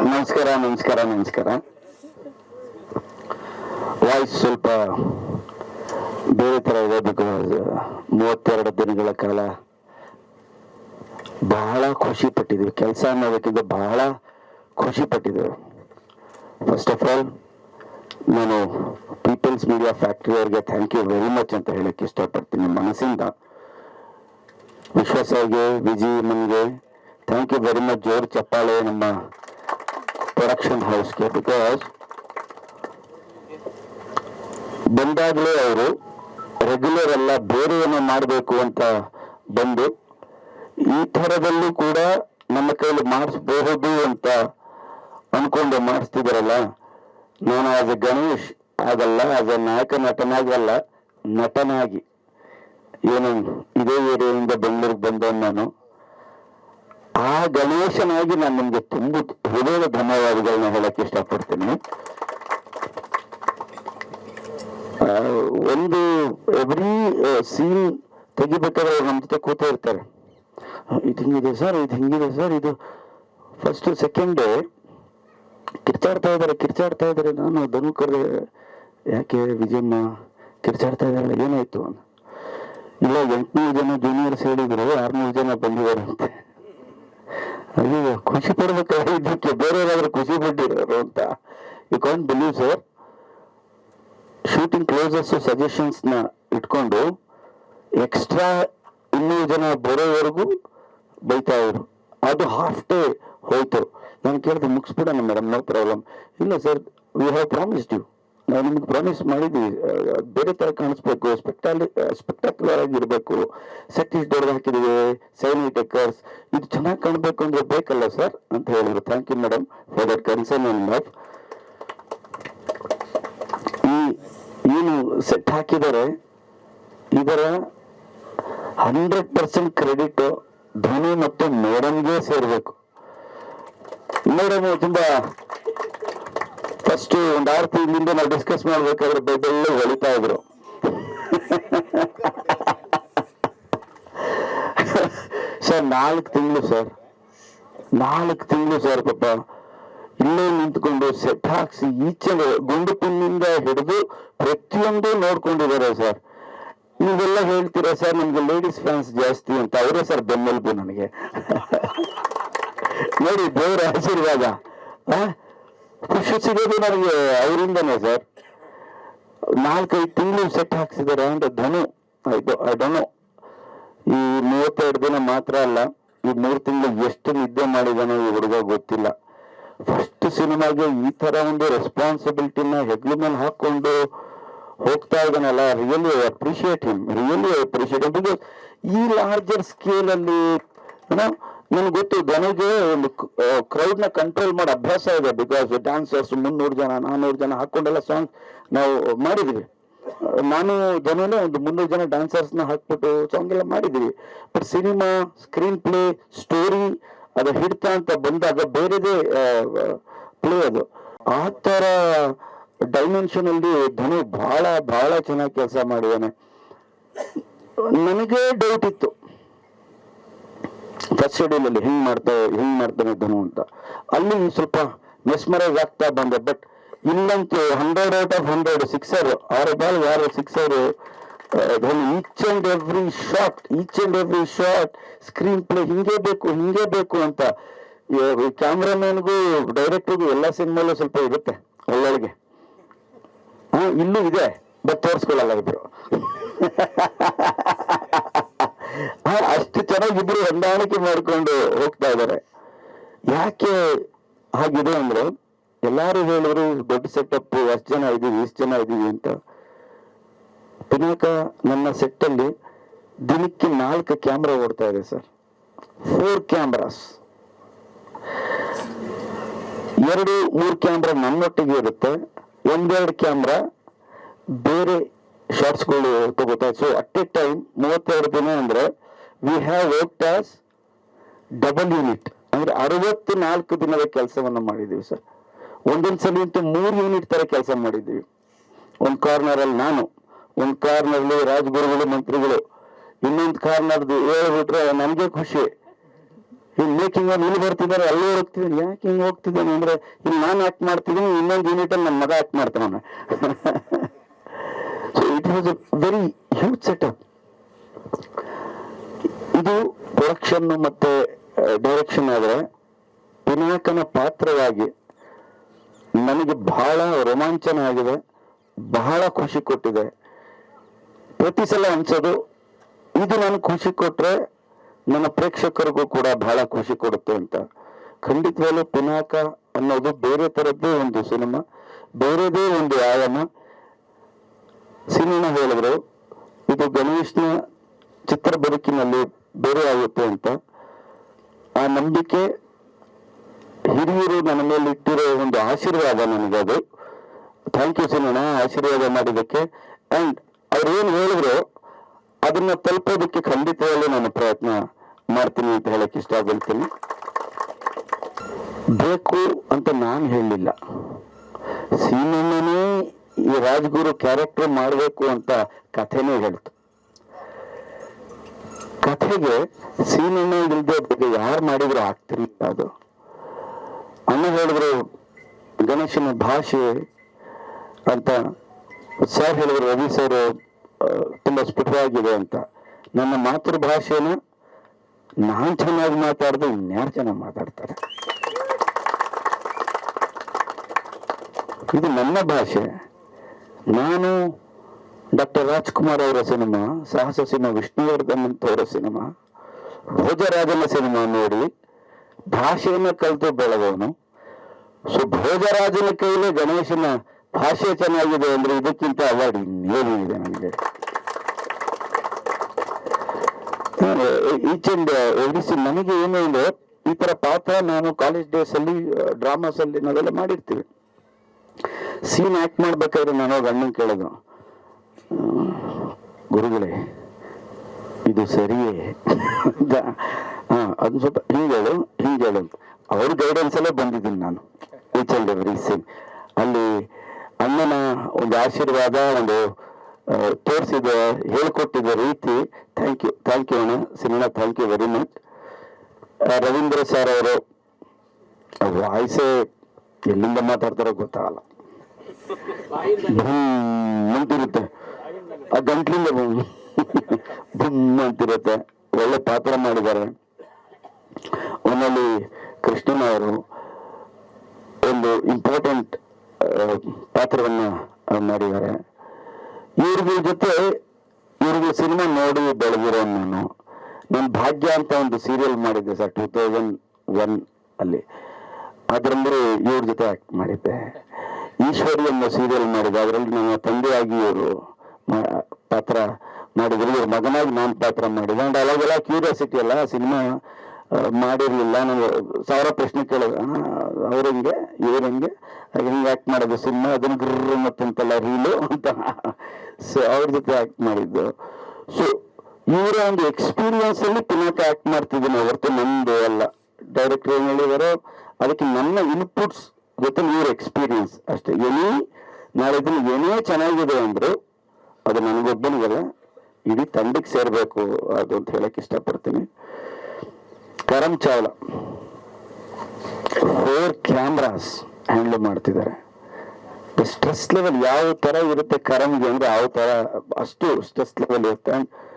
ನಮಸ್ಕಾರ ನಮಸ್ಕಾರ ನಮಸ್ಕಾರ. ವಾಯ್ಸ್ ಸ್ವಲ್ಪ ಬೇರೆ ತರ ಇದೆ. ಬಿಕಾಸ್ 32 ದಿನಗಳ ಕಾಲ ಬಹಳ ಖುಷಿ ಪಟ್ಟಿದ್ವಿ. ಕೆಲಸ ಅನ್ನೋದಕ್ಕಿಂತ ಬಹಳ ಖುಷಿ ಪಟ್ಟಿದ್ದೇವೆ. ಫಸ್ಟ್ ಆಫ್ ಆಲ್ ನಾನು ಪೀಪಲ್ಸ್ ಮೀಡಿಯಾ ಫ್ಯಾಕ್ಟರಿ ಅವರಿಗೆ ಥ್ಯಾಂಕ್ ಯು ವೆರಿ ಮಚ್ ಅಂತ ಹೇಳಕ್ಕೆ ಇಷ್ಟಪಡ್ತೀನಿ ಮನಸ್ಸಿಂದ. ವಿಶ್ವಾಸಗೆ, ವಿಜಯ್ ಮನ್ಗೆ ಥ್ಯಾಂಕ್ ಯು ವೆರಿ ಮಚ್. ಜೋರ್ ಚಪ್ಪಾಳೆ ನಮ್ಮ ಪ್ರೊಡಕ್ಷನ್ ಹೌಸ್ಗೆ. ಬಿಕಾಸ್ ಬಂದಾಗಲೇ ಅವರು ರೆಗ್ಯುಲರ್ ಅಲ್ಲ, ಬೇರೆ ಏನೋ ಮಾಡಬೇಕು ಅಂತ ಬಂದು ಈ ಥರದಲ್ಲೂ ಕೂಡ ನಮ್ಮ ಕೈಲಿ ಮಾಡಿಸ್ಬಹುದು ಅಂತ ಅನ್ಕೊಂಡು ಮಾಡಿಸ್ತಿದಾರಲ್ಲ. ನಾನು ಆಸ್ ಎ ಗಣೇಶ್ ಆಗಲ್ಲ, ಆಸ್ ಎ ನಾಯಕ ನಟನಾಗಲ್ಲ, ನಟನಾಗಿ ಏನು ಇದೇ ಏರಿಯಾದಿಂದ ಬೆಂಗಳೂರಿಗೆ ಬಂದವನು ನಾನು. ಆ ಗಣೇಶನಾಗಿ ನಾನು ನಿಮ್ಗೆ ತುಂಬ ಹೃದಯದ ಧನ್ಯವಾದಗಳನ್ನ ಹೇಳಕ್ಕೆ ಇಷ್ಟಪಡ್ತೀನಿ. ಒಂದು ಎವ್ರಿ ಸೀನ್ ತೆಗಿಬೇಕಾದ್ರೆ ನಮ್ಮ ಜೊತೆ ಕೂತಾ ಇರ್ತಾರೆ. ಇದು ಹಿಂಗಿದೆ ಸರ್, ಇದು ಹಿಂಗಿದೆ ಸರ್, ಇದು ಫಸ್ಟ್ ಸೆಕೆಂಡ್ ಕಿರ್ಚಾಡ್ತಾ ಇದ್ದಾರೆ. ನಾನು ಧನುಕರ್ ಯಾಕೆ ವಿಜಯಮ್ಮ ಕಿರ್ಚಾಡ್ತಾ ಇದ್ದಾರೆ, ಏನಾಯ್ತು? ಇಲ್ಲ 800 ಜನ ಜೂನಿಯರ್ಸ್ ಹೇಳಿದ್ರು, 600 ಜನ ಬಂದಿದ್ದಾರಂತೆ. ಅಯ್ಯೋ, ಖುಷಿ ಪಡ್ಬೇಕಾಗಿದ್ದಕ್ಕೆ ಬೇರೆಯವರಾದ್ರೂ ಖುಷಿ ಪಟ್ಟಿರೋರು ಅಂತ. You can't believe sir. Shooting closes suggestions ನ ಇಟ್ಕೊಂಡು ಎಕ್ಸ್ಟ್ರಾ 200 ಜನ ಬರೋವರೆಗೂ ಬೈತಾ ಇದ್ರು. ಅದು ಹಾಫ್ ಡೇ ಹೋಯ್ತು. ನಾನು ಕೇಳಿದೆ, ಮುಗಿಸ್ಬಿಡೋಣ ಮೇಡಮ್, ನೋ ಪ್ರಾಬ್ಲಮ್. ಇಲ್ಲ sir, we have promised you, ನಾವು ನಿಮ್ಗೆ ಪ್ರಾಮಿಸ್ ಮಾಡಿದ್ವಿ, ಬೇರೆ ತರ ಕಾಣಿಸ್ಬೇಕು, ಸ್ಪೆಕ್ಟಾಕ್ಯುಲರ್ ಆಗಿರ್ಬೇಕು, ಸೆಟ್ ಇಸ್ ದೊಡ್ಡದು ಹಾಕಿದೀವಿ, ಸೈನಿ ಟೆಕ್ಕರ್ಸ್, ಇದು ಚೆನ್ನಾಗಿ ಕಾಣಬೇಕು ಅಂದ್ರೆ ಬೇಕಲ್ಲ ಸರ್ ಅಂತ ಹೇಳಿದ್ರು. Thank you madam for that concern and love. ಏನು ಸೆಟ್ ಹಾಕಿದರೆ ಇದರ 100% ಕ್ರೆಡಿಟ್ ಧನು ಮತ್ತು ಮೇಡಮ್ಗೆ ಸೇರ್ಬೇಕು. ಮೇಡಮ್ ತುಂಬಾ ಫಸ್ಟ್ ಒಂದು 6 ತಿಂಗಳಿಂದ ನಾವು ಡಿಸ್ಕಸ್ ಮಾಡ್ಬೇಕಾದ್ರೆ ಬೆಳ್ಳಿ ಹೊಳಿತಾ ಇದ್ರು. ಸರ್ 4 ತಿಂಗಳು ಸರ್, 4 ತಿಂಗಳು ಸರ್ ಪಾಪ ಇಲ್ಲೇ ನಿಂತ್ಕೊಂಡು ಸೆಟ್ ಹಾಕ್ಸಿ ಈಚೆ ಗುಂಡು ಪುಣ್ಣಿಂದ ಹಿಡಿದು ಪ್ರತಿಯೊಂದು ನೋಡ್ಕೊಂಡಿದ್ದಾರೆ ಸರ್. ನೀವೆಲ್ಲ ಹೇಳ್ತೀರಾ ಸರ್ ನಮ್ಗೆ ಲೇಡೀಸ್ ಫ್ಯಾನ್ಸ್ ಜಾಸ್ತಿ ಅಂತ. ಅವರೇ ಸರ್ ಬೆನ್ನೆಲುಬು ನನಗೆ. ನೋಡಿ, ದೇವರ ಆಶೀರ್ವಾದ, ಖುಷಿ ಸಿಗೋದು ನನಗೆ ಅವರಿಂದನೇ ಸರ್. 4-5 ತಿಂಗಳು ಸೆಟ್ ಹಾಕ್ಸಿದ್ದಾರೆ ಅಂದ್ರೆ ಧನು ಐ ಈ 32 ದಿನ ಮಾತ್ರ ಅಲ್ಲ, ಈ 3 ತಿಂಗಳು ಎಷ್ಟು ನಿದ್ದೆ ಮಾಡಿದಾನೋ ಈ ಹುಡುಗ ಗೊತ್ತಿಲ್ಲ. ಫಸ್ಟ್ ಸಿನಿಮಾಗೆ ಈ ತರ ಒಂದು ರೆಸ್ಪಾನ್ಸಿಬಿಲಿಟಿನ ಹೆಗ್ಲ ಮೇಲೆ ಹಾಕೊಂಡು ಹೋಗ್ತಾ ಇದ್ದಾನಲ್ಲ. Really appreciate him. ಬಿಕಾಸ್ ಈ ಲಾರ್ಜರ್ ಸ್ಕೇಲ್ ಅಲ್ಲಿ ನನ್ಗೆ ಗೊತ್ತು, ಧನುಗೆ ಒಂದು ಕ್ರೌಡ್ ನ ಕಂಟ್ರೋಲ್ ಮಾಡೋ ಅಭ್ಯಾಸ ಇದೆ. ಬಿಕಾಸ್ ಡ್ಯಾನ್ಸರ್ಸ್ 300 ಜನ 400 ಜನ ಹಾಕೊಂಡೆಲ್ಲ ಸಾಂಗ್ ನಾವು ಮಾಡಿದ್ವಿ. ನಾನು ಧನುನೇ ಒಂದು 300 ಜನ ಡ್ಯಾನ್ಸರ್ಸ್ ನ ಹಾಕ್ಬಿಟ್ಟು ಸಾಂಗ್ ಎಲ್ಲ ಮಾಡಿದೀವಿ. But cinema, screen play, story ಅದು ಹಿಡ್ತಾ ಅಂತ ಬಂದಾಗ ಬೇರೆದೇ ಪ್ಲೇ ಅದು. ಆ ತರ ಡೈಮೆನ್ಷನ್ ಅಲ್ಲಿ ಧನು ಬಹಳ ಬಹಳ ಚೆನ್ನಾಗಿ ಕೆಲಸ ಮಾಡಿದ್ದಾನೆ. ನನಗೆ ಡೌಟ್ ಇತ್ತು ಫಸ್ಟ್ ಶೆಡ್ಯೂಲ್ ಅಲ್ಲಿ ಹಿಂಗ್ ಮಾಡ್ತಾನೆ ಧನು ಅಂತ. ಅಲ್ಲಿ ಸ್ವಲ್ಪ ಮೆಸ್ಮರೈಸ್ ಆಗ್ತಾ ಬಂದೆ. ಬಟ್ ಇಲ್ಲಂತೂ 100 out of 100 sixer, 6 ball 6 sixer. Each and every shot screen play ಹಿಂಗೇ ಬೇಕು ಅಂತ. ಕ್ಯಾಮ್ರಾಮನ್ಗೂ ಡೈರೆಕ್ಟರ್ಗೂ ಎಲ್ಲ ಸಿನಿಮಾಲು ಸ್ವಲ್ಪ ಇರುತ್ತೆ ಒಳ್ಳೊಳಗೆ. ಇಲ್ಲೂ ಇದೆ, ಬಟ್ ತೋರಿಸ್ಕೊಳ್ಳಲ್ಲ ಇಬ್ರು. ಅಷ್ಟು ಚೆನ್ನಾಗಿಬ್ರು ಹೊಂದಾಣಿಕೆ ಮಾಡ್ಕೊಂಡು ಹೋಗ್ತಾ ಇದ್ದಾರೆ. ಯಾಕೆ ಹಾಗಿದೆ ಅಂದ್ರೆ ಎಲ್ಲಾರು ಹೇಳಿದ್ರು ದೊಡ್ಡ ಸೆಟಪ್, ಅಷ್ಟು ಜನ ಇದೀವಿ ಅಂತ. ಪಿನಾಕ ನನ್ನ ಸೆಟ್ ಅಲ್ಲಿ ದಿನಕ್ಕೆ 4 ಕ್ಯಾಮ್ರಾ ಓಡ್ತಾ ಇದೆ ಸರ್. 4 ಕ್ಯಾಮ್ರಾಸ್, 2-3 ಕ್ಯಾಮ್ರಾ ನನ್ನೊಟ್ಟಿಗೆ ಇರುತ್ತೆ, 1-2 ಕ್ಯಾಮ್ರಾ ಬೇರೆ ಶಾರ್ಟ್ಸ್ಗಳು ತಗೋತಾ. ಸೊ ಅಟ್ ಎ ಟೈಮ್ 32 ದಿನ ಅಂದ್ರೆ we have worked as double unit, ಅಂದ್ರೆ 64 ದಿನದ ಕೆಲಸವನ್ನ ಮಾಡಿದೀವಿ ಸರ್. ಒಂದೊಂದ್ಸಲಿ ಅಂತೂ 3 ಯೂನಿಟ್ ತರ ಕೆಲಸ ಮಾಡಿದ್ದೀವಿ. ಒಂದು ಕಾರ್ನರ್ ಅಲ್ಲಿ ನಾನು, ಒಂದು ಕಾರ್ನರ್ಲಿ ರಾಜಗುರುಗಳು ಮಂತ್ರಿಗಳು, ಇನ್ನೊಂದು ಕಾರ್ನರ್ದು ಹೇಳ್ಬಿಟ್ರೆ ನನಗೆ ಖುಷಿ. ಈ ಮೇಕಿಂಗ್ ಅಲ್ಲಿ ಇಲ್ಲಿ ಬರ್ತಿದ್ದಾರೆ, ಅಲ್ಲೂ ಹೋಗ್ತಿದ್ದೀನಿ. ಯಾಕೆ ಹಿಂಗೆ ಹೋಗ್ತಿದ್ದೇನೆ ಅಂದ್ರೆ, ಇಲ್ಲಿ ನಾನು ಆಕ್ಟ್ ಮಾಡ್ತಿದ್ದೀನಿ, ಇನ್ನೊಂದು ಯೂನಿಟ್ ಅಲ್ಲಿ ನನ್ನ ಮಗ ಆಕ್ಟ್ ಮಾಡ್ತಾನೆ. So it was a very huge setup. ಇದು ಪ್ರೊಡಕ್ಷನ್ ಮತ್ತೆ ಡೈರೆಕ್ಷನ್ ಆದ್ರೆ ಪಿನಾಕನ ಪಾತ್ರವಾಗಿ ನನಗೆ ಬಹಳ ರೋಮಾಂಚನ ಆಗಿದೆ, ಬಹಳ ಖುಷಿ ಕೊಟ್ಟಿದೆ. ಪ್ರತಿ ಸಲ ಅನ್ಸೋದು ಇದು ನನಗೆ ಖುಷಿ ಕೊಟ್ರೆ ನನ್ನ ಪ್ರೇಕ್ಷಕರಿಗೂ ಕೂಡ ಬಹಳ ಖುಷಿ ಕೊಡುತ್ತೆ ಅಂತ. ಖಂಡಿತವಾಗ್ಲೂ ಪಿನಾಕ ಅನ್ನೋದು ಬೇರೆ ತರದ್ದೇ ಒಂದು ಸಿನಿಮಾ, ಬೇರೆದೇ ಒಂದು ಆಯಾಮ. ಸಿನಿಮಾ ಹೇಳಿದ್ರು ಇದು ಗಣೇಶ್ನ ಚಿತ್ರ ಬದುಕಿನಲ್ಲಿ ಬೇರೆ ಆಗುತ್ತೆ ಅಂತ. ಆ ನಂಬಿಕೆ ಹಿರಿಯರು ನನ್ನ ಮೇಲೆ ಇಟ್ಟಿರೋ ಒಂದು ಆಶೀರ್ವಾದ ನನಗೆ ಅದು. ಥ್ಯಾಂಕ್ ಯು ಸಿನಿಮಾ ಆಶೀರ್ವಾದ ಮಾಡಿದ್ದಕ್ಕೆ. ಅಂಡ್ ಅವ್ರು ಏನು ಹೇಳಿದ್ರು ಅದನ್ನ ತಲುಪೋದಕ್ಕೆ ಖಂಡಿತವಾಗ್ಲೂ ನಾನು ಪ್ರಯತ್ನ ಮಾಡ್ತೀನಿ ಅಂತ ಹೇಳಕ್ ಇಷ್ಟಪಡ್ತೀನಿ. ಬೇಕು ಅಂತ ನಾನು ಹೇಳಲಿಲ್ಲ, ಸಿನಿಮಾನೇ ಈ ರಾಜ್ಗುರು ಕ್ಯಾರೆಕ್ಟರ್ ಮಾಡಬೇಕು ಅಂತ ಕಥೆನೇ ಹೇಳ್ತು. ಕಥೆಗೆ ಸಿನಿಮಾ ಇಲ್ಲದೆ ಬಗ್ಗೆ ಯಾರು ಮಾಡಿದ್ರು ಆಗ್ತಿರ್ಲಿಲ್ಲ. ಅದು ಅಣ್ಣ ಹೇಳಿದ್ರು ಗಣೇಶನ ಭಾಷೆ ಅಂತ, ಸರ್ ಹೇಳಿದ್ರು ರವಿ ಸರ್ ತುಂಬಾ ಸ್ಫುಟವಾಗಿದೆ ಅಂತ. ನನ್ನ ಮಾತೃಭಾಷೆನ ನಾನ್ ಚೆನ್ನಾಗಿ ಮಾತಾಡಿದ್ರೆ ಇನ್ಯಾರು ಚೆನ್ನಾಗಿ ಮಾತಾಡ್ತಾರೆ. ಇದು ನನ್ನ ಭಾಷೆ. ನಾನು ಡಾಕ್ಟರ್ ರಾಜ್ಕುಮಾರ್ ಅವರ ಸಿನಿಮಾ, ಸಾಹಸ ಸಿನಿಮಾ, ವಿಷ್ಣುವರ್ಧನ್ ಅಂತವರ ಸಿನಿಮಾ, ಭೋಜರಾಜನ ಸಿನಿಮಾ ನೋಡಿ ಭಾಷೆಯನ್ನ ಕಲಿತು ಬೆಳೆದವನು. ಸೊ ಭೋಜರಾಜನ ಕೈಲೇ ಗಣೇಶನ ಭಾಷೆ ಚೆನ್ನಾಗಿದೆ ಅಂದ್ರೆ ಇದಕ್ಕಿಂತ ಅವಾರ್ಡ್ ಇನ್ನೇನಿದೆ ನನಗೆ. ಈಚ್ ಅಂಡ್ ಎವ್ರಿ ಸೀನ್ ನನಗೆ ಏನು ಅಂದ್ರೆ, ಈ ತರ ಪಾತ್ರ ನಾನು ಕಾಲೇಜ್ ಡೇಸ್ ಅಲ್ಲಿ ಡ್ರಾಮಾಸ್ ಅಲ್ಲಿ ನಾವೆಲ್ಲ ಮಾಡಿರ್ತೀವಿ. ಸೀನ್ ಆಕ್ಟ್ ಮಾಡ್ಬೇಕಾದ್ರೆ ನಾನು ಅಣ್ಣನ್ ಕೇಳೋದು, ಗುರುಗಳೇ ಇದು ಸರಿಯೇ ಅಂತ. ಅದು ಸ್ವಲ್ಪ ಹಿಂಗೇಳು ಹಿಂಗೇಳು ಅಂತ ಅವ್ರ ಗೈಡೆನ್ಸ್ ಅಲ್ಲೇ ಬಂದಿದ್ದೀನಿ ನಾನು ಈಚ್ ಅಂಡ್ ಎವ್ರಿ ಸೀನ್. ಅಲ್ಲಿ ಅಣ್ಣನ ಒಂದು ಆಶೀರ್ವಾದ, ಒಂದು ತೋರಿಸಿದ ಹೇಳ್ಕೊಟ್ಟಿದ್ದ ರೀತಿ. ಥ್ಯಾಂಕ್ ಯು ಅಣ್ಣ cinema, thank you very much. Ravindra sir ಅವರು ವಾಯ್ಸೇ ಎಲ್ಲಿಂದ ಮಾತಾಡ್ತಾರೋ ಗೊತ್ತಾಗಲ್ಲ, ಅಂತಿರುತ್ತೆ, ಆ ಗಂಟ್ಲಿಂದ ಬುಮ್ ಅಂತಿರುತ್ತೆ. ಒಳ್ಳೆ ಪಾತ್ರ ಮಾಡಿದ್ದಾರೆ. ಒಂದಲ್ಲಿ ಕೃಷ್ಣನ್ ಅವರು ಒಂದು ಇಂಪಾರ್ಟೆಂಟ್ ಪಾತ್ರವನ್ನ ಮಾಡಿದ್ದಾರೆ. ಇವ್ರಗಳ ಜೊತೆ ಇವ್ರಿಗೆ ಸಿನಿಮಾ ನೋಡಿ ಬೆಳೆದಿರೋ ನಾನು ಭಾಗ್ಯ ಅಂತ ಒಂದು ಸೀರಿಯಲ್ ಮಾಡಿದ್ದೆ ಸರ್ 2001 ಅಲ್ಲಿ. ಅದರಲ್ಲಿ ಇವ್ರ ಜೊತೆ ಆಕ್ಟ್ ಮಾಡಿದ್ದೆ. ಈಶ್ವರಿ ಅನ್ನೋ ಸೀರಿಯಲ್ ಮಾಡಿದ್ದೆ, ಅದರಲ್ಲಿ ನನ್ನ ತಂದೆಯಾಗಿ ಇವರು ಪಾತ್ರ ಮಾಡಿದ್ರು, ಇವ್ರ ಮಗನಾಗಿ ನಾನು ಪಾತ್ರ ಮಾಡಿದೆ. ಅಂಡ್ ಅವಾಗೆಲ್ಲ ಕ್ಯೂರಿಯಾಸಿಟಿ ಅಲ್ಲ, ಸಿನಿಮಾ ಮಾಡಿರ್ಲಿಲ್ಲ. ನಾನು 1000 ಪ್ರಶ್ನೆ ಕೇಳೋದು, ಅವ್ರಂಗೆ ಇವ್ರಂಗೆ ಹೆಂಗೆ ಆಕ್ಟ್ ಮಾಡೋದು ಸಿನಿಮಾ, ಅದನ್ನ ಗುರ್ರ ಮತ್ತಂತೆಲ್ಲ ರೀಲು ಅಂತ. ಸೊ ಅವ್ರ ಜೊತೆ ಆಕ್ಟ್ ಮಾಡಿದ್ದು. ಸೊ ಇವರ ಒಂದು ಎಕ್ಸ್ಪೀರಿಯನ್ಸ್ ಅಲ್ಲಿ ಪಿನಾಕ ಆಕ್ಟ್ ಮಾಡ್ತಿದ್ದೀನಿ ಹೊರತು ನಂದು ಅಲ್ಲ. ಡೈರೆಕ್ಟರ್ ಏನ್ ಹೇಳಿದಾರೋ ಅದಕ್ಕೆ ನನ್ನ ಇನ್ಪುಟ್ಸ್ ಜೊತೆ ಇವ್ರ ಎಕ್ಸ್ಪೀರಿಯನ್ಸ್ ಅಷ್ಟೇ. ನಾಳೆ ದಿನ ಏನೇ ಚೆನ್ನಾಗಿದೆ ಅಂದ್ರು ಅದು ನನಗೊಬ್ಬನಿಗಲ್ಲ, ಇಡೀ ತಂಡಕ್ಕೆ ಸೇರ್ಬೇಕು ಅದು ಅಂತ ಹೇಳಕ್ ಇಷ್ಟಪಡ್ತೀನಿ. ಕರಮ್ ಚಾವ್ಲಾ 4 ಕ್ಯಾಮ್ರಾಸ್ ಹ್ಯಾಂಡಲ್ ಮಾಡ್ತಿದ್ದಾರೆ. ಸ್ಟ್ರೆಸ್ ಲೆವೆಲ್ ಯಾವ ತರ ಇರುತ್ತೆ ಕರಮ್ಗೆ ಅಂದ್ರೆ ಯಾವ ತರ ಅಷ್ಟು ಸ್ಟ್ರೆಸ್ ಲೆವೆಲ್ ಇರುತ್ತೆ.